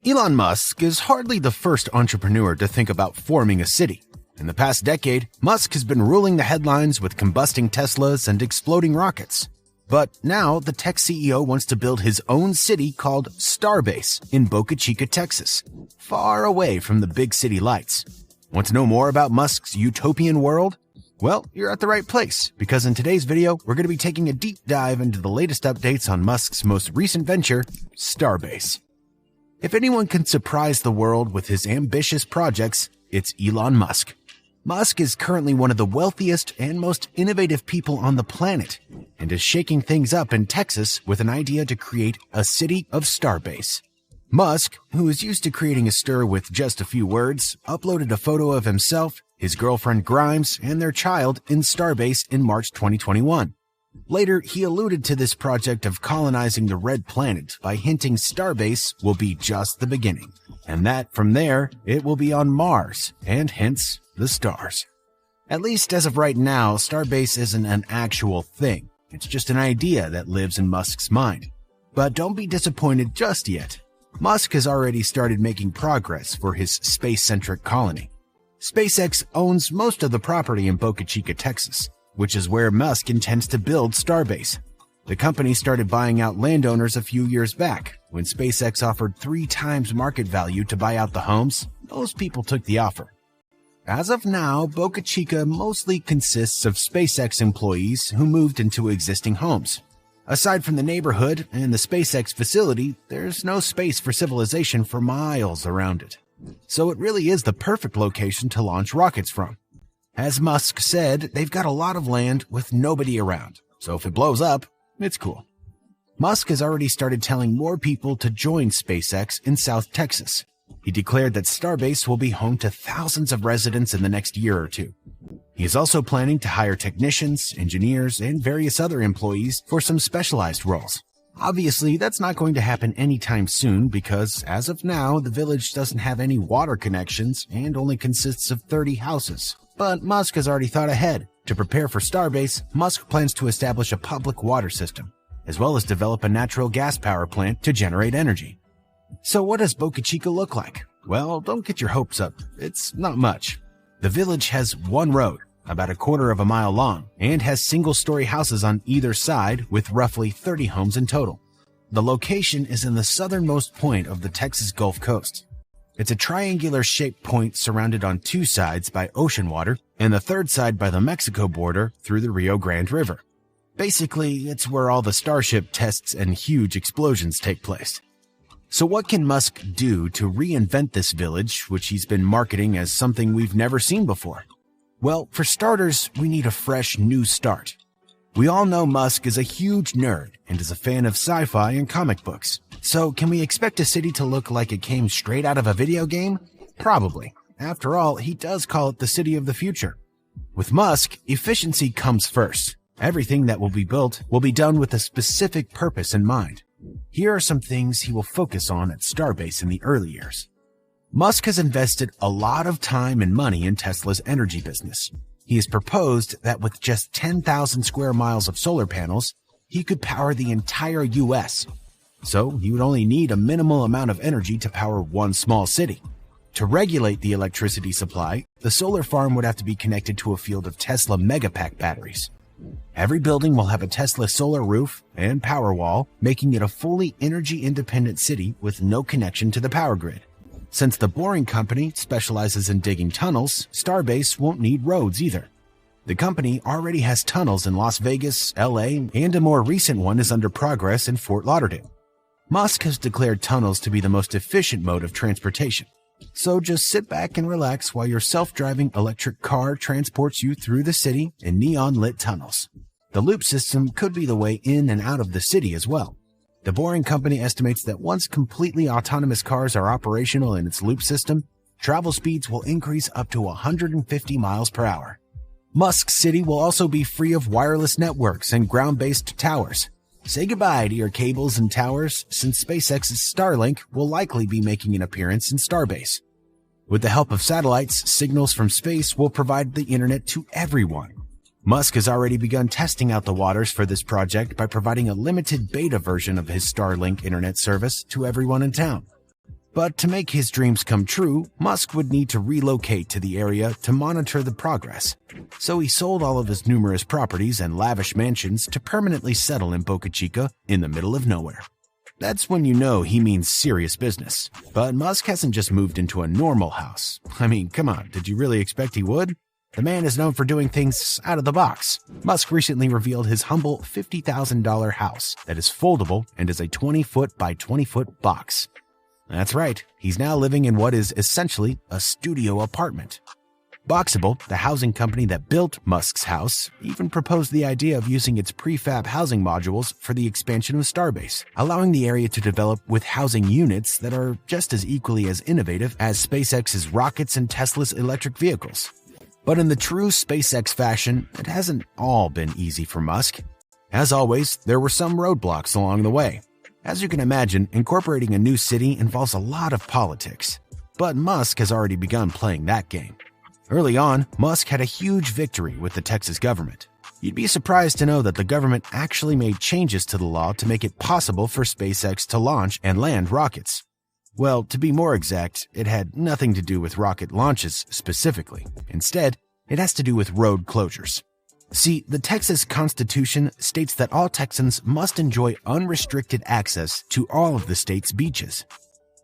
Elon Musk is hardly the first entrepreneur to think about forming a city. In the past decade, Musk has been ruling the headlines with combusting Teslas and exploding rockets. But now, the tech CEO wants to build his own city called Starbase in Boca Chica, Texas, far away from the big city lights. Want to know more about Musk's utopian world? Well, you're at the right place, because in today's video, we're going to be taking a deep dive into the latest updates on Musk's most recent venture, Starbase. If anyone can surprise the world with his ambitious projects, it's Elon Musk. Musk is currently one of the wealthiest and most innovative people on the planet, and is shaking things up in Texas with an idea to create a city of Starbase. Musk, who is used to creating a stir with just a few words, uploaded a photo of himself, his girlfriend Grimes, and their child in Starbase in March 2021. Later, he alluded to this project of colonizing the Red Planet by hinting Starbase will be just the beginning, and that from there, it will be on Mars, and hence, the stars. At least as of right now, Starbase isn't an actual thing. It's just an idea that lives in Musk's mind. But don't be disappointed just yet. Musk has already started making progress for his space-centric colony. Spacex owns most of the property in Boca Chica, Texas, which is where Musk intends to build Starbase. The company started buying out landowners a few years back. When SpaceX offered 3 times market value to buy out the homes, most people took the offer. As of now, Boca Chica mostly consists of SpaceX employees who moved into existing homes. Aside from the neighborhood and the SpaceX facility, there's no space for civilization for miles around it. So it really is the perfect location to launch rockets from. As Musk said, they've got a lot of land with nobody around, so if it blows up, it's cool. Musk has already started telling more people to join SpaceX in South Texas. He declared that Starbase will be home to thousands of residents in the next year or two. He is also planning to hire technicians, engineers, and various other employees for some specialized roles. Obviously, that's not going to happen anytime soon because, as of now, the village doesn't have any water connections and only consists of 30 houses. But Musk has already thought ahead. To prepare for Starbase, Musk plans to establish a public water system, as well as develop a natural gas power plant to generate energy. So what does Boca Chica look like? Well, don't get your hopes up. It's not much. The village has one road, about 1/4 of a mile long, and has single-story houses on either side with roughly 30 homes in total. The location is in the southernmost point of the Texas Gulf Coast. It's a triangular-shaped point surrounded on 2 sides by ocean water and the 3rd side by the Mexico border through the Rio Grande River. Basically, it's where all the Starship tests and huge explosions take place. So what can Musk do to reinvent this village, which he's been marketing as something we've never seen before? Well, for starters, we need a fresh new start. We all know Musk is a huge nerd and is a fan of sci-fi and comic books. So can we expect a city to look like it came straight out of a video game? Probably. After all, he does call it the city of the future. With Musk, efficiency comes first. Everything that will be built will be done with a specific purpose in mind. Here are some things he will focus on at Starbase in the early years. Musk has invested a lot of time and money in Tesla's energy business. He has proposed that with just 10,000 square miles of solar panels, he could power the entire U.S. So he would only need a minimal amount of energy to power one small city. To regulate the electricity supply, the solar farm would have to be connected to a field of Tesla Megapack batteries. Every building will have a Tesla solar roof and power wall, making it a fully energy-independent city with no connection to the power grid. Since the Boring Company specializes in digging tunnels, Starbase won't need roads either. The company already has tunnels in Las Vegas, LA, and a more recent one is under progress in Fort Lauderdale. Musk has declared tunnels to be the most efficient mode of transportation. So just sit back and relax while your self-driving electric car transports you through the city in neon-lit tunnels. The loop system could be the way in and out of the city as well. The Boring Company estimates that once completely autonomous cars are operational in its loop system, travel speeds will increase up to 150 miles per hour. Musk's city will also be free of wireless networks and ground-based towers. Say goodbye to your cables and towers, since SpaceX's Starlink will likely be making an appearance in Starbase. With the help of satellites, signals from space will provide the internet to everyone. Musk has already begun testing out the waters for this project by providing a limited beta version of his Starlink internet service to everyone in town. But to make his dreams come true, Musk would need to relocate to the area to monitor the progress. So he sold all of his numerous properties and lavish mansions to permanently settle in Boca Chica in the middle of nowhere. That's when you know he means serious business. But Musk hasn't just moved into a normal house. I mean, come on, did you really expect he would? The man is known for doing things out of the box. Musk recently revealed his humble $50,000 house that is foldable and is a 20-foot by 20-foot box. That's right, he's now living in what is essentially a studio apartment. Boxable, the housing company that built Musk's house, even proposed the idea of using its prefab housing modules for the expansion of Starbase, allowing the area to develop with housing units that are just as equally as innovative as SpaceX's rockets and Tesla's electric vehicles. But in the true SpaceX fashion, it hasn't all been easy for Musk. As always, there were some roadblocks along the way. As you can imagine, incorporating a new city involves a lot of politics. But Musk has already begun playing that game. Early on, Musk had a huge victory with the Texas government. You'd be surprised to know that the government actually made changes to the law to make it possible for SpaceX to launch and land rockets. Well, to be more exact, it had nothing to do with rocket launches specifically. Instead, it has to do with road closures. See, the Texas Constitution states that all Texans must enjoy unrestricted access to all of the state's beaches.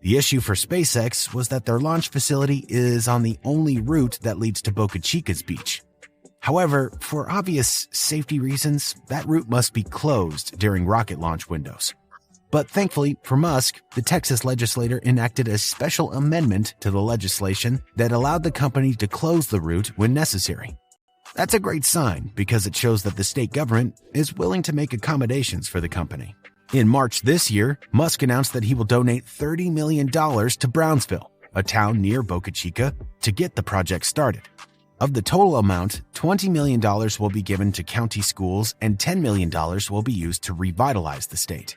The issue for SpaceX was that their launch facility is on the only route that leads to Boca Chica's beach. However, for obvious safety reasons, that route must be closed during rocket launch windows. But thankfully for Musk, the Texas legislature enacted a special amendment to the legislation that allowed the company to close the route when necessary. That's a great sign because it shows that the state government is willing to make accommodations for the company. In March this year, Musk announced that he will donate $30 million to Brownsville, a town near Boca Chica, to get the project started. Of the total amount, $20 million will be given to county schools and $10 million will be used to revitalize the state.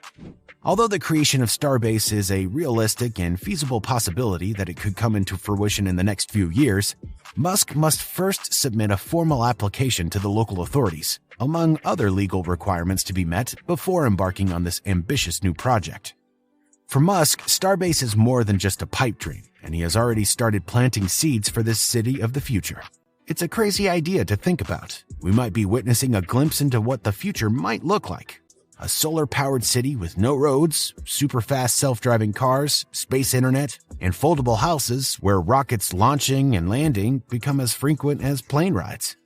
Although the creation of Starbase is a realistic and feasible possibility that it could come into fruition in the next few years, Musk must first submit a formal application to the local authorities, among other legal requirements to be met before embarking on this ambitious new project. For Musk, Starbase is more than just a pipe dream, and he has already started planting seeds for this city of the future. It's a crazy idea to think about. We might be witnessing a glimpse into what the future might look like. A solar-powered city with no roads, super-fast self-driving cars, space internet, and foldable houses where rockets launching and landing become as frequent as plane rides.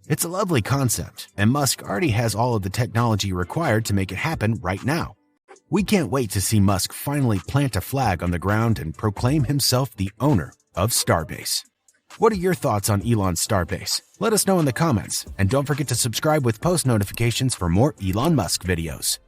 It's a lovely concept, and Musk already has all of the technology required to make it happen right now. We can't wait to see Musk finally plant a flag on the ground and proclaim himself the owner of Starbase. What are your thoughts on Elon's Starbase? Let us know in the comments, and don't forget to subscribe with post notifications for more Elon Musk videos.